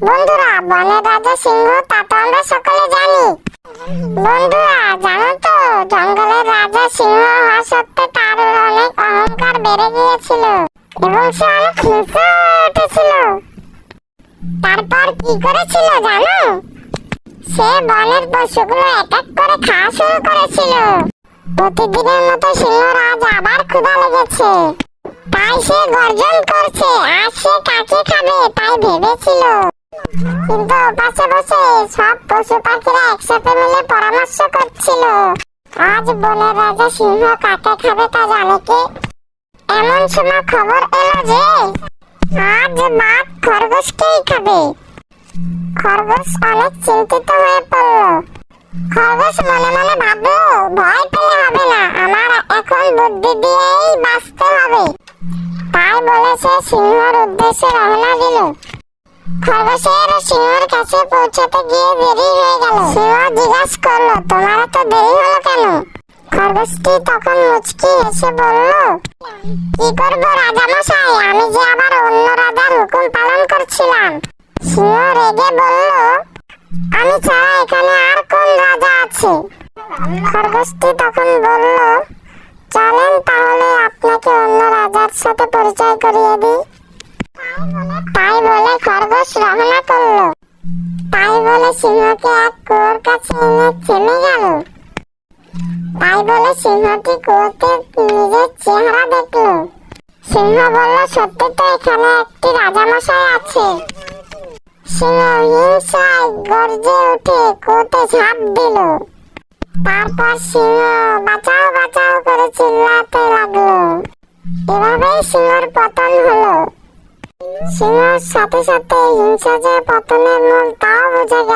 বন্ধুরা, বনের রাজা সিংহ তা তো আমরা সকলে জানি। বন্ধুরা, জানো তো জঙ্গলের রাজা সিংহ হওয়া সত্ত্বে তার অনেক অহংকার বেড়ে গিয়েছিল এবং সে অনেক হিংস্র হয়ে উঠেছিল। তারপর কি করেছিল জানো? সে বনের পশুগুলো অ্যাটাক করে খাওয়া শুরু করেছিল। প্রতিদিনের মতো সিংহরাজ আবার ক্ষুধা লেগেছে, তাই সে গর্জন করছে আর সে কাকে খাবে তাই ভেবেছিল। কিন্তু পাশে বসে সব পশু পাখিরা একসাথে মিলে পরামর্শ করছিল আজ বনের রাজা সিংহ কাকে খাবে তা জানে কে? এমন সময় খবর এলো যে আজ বাঘ খরগোশকেই খাবে। খরগোশ অনেক চিন্তিত হয়ে পড়ল। খরগোশ মনে মনে ভাবলো, ভয় পেলে হবে না, আমার এখন বুদ্ধি দিয়েই বাঁচতে হবে। তাই বলে সে সিংহর উদ্দেশ্যে রওনা দিল। খরগোশের সিংহর কাছে পৌঁছাতে গিয়ে দেরি হয়ে গেল। সিংহ জিজ্ঞাসা করলো, তোমার তো দেরি হলো কেন? খরগোশটি তখন মুচকি হেসে বলল, কি করবো রাজামশাই, আমি যে আবার অন্য রাজার হুকুম পালন করছিলাম। সিংহ রেগে বলল, আমি ছাড়া এখানে আর কোন রাজা আছে? খরগোশটি তখন বলল, চলেন তাহলে আপনাকে অন্য রাজার সাথে পরিচয় করিয়ে দিই। তাই বলে খরগোশ রওনা করলো। তাই বলে সিংহকে এক কুয়োর কাছে এনে থেমে গেল। তাই বলে সিংহটি কুয়োতে নিজের চেহারা দেখলো। সিংহ বলল, সত্যি তো এখানে একটি রাজামশাই আছে। সিংহ হিংসায় গর্জে উঠে কুয়োতে ঝাঁপ দিল। তারপর সিংহ বাঁচাও বাঁচাও করে চিল্লাতে লাগলো। এভাবেই সিংহর পতন হলো। সিংহের সাথে সাথে হিংসা যে পতনের মূল তাও বোঝা গেল।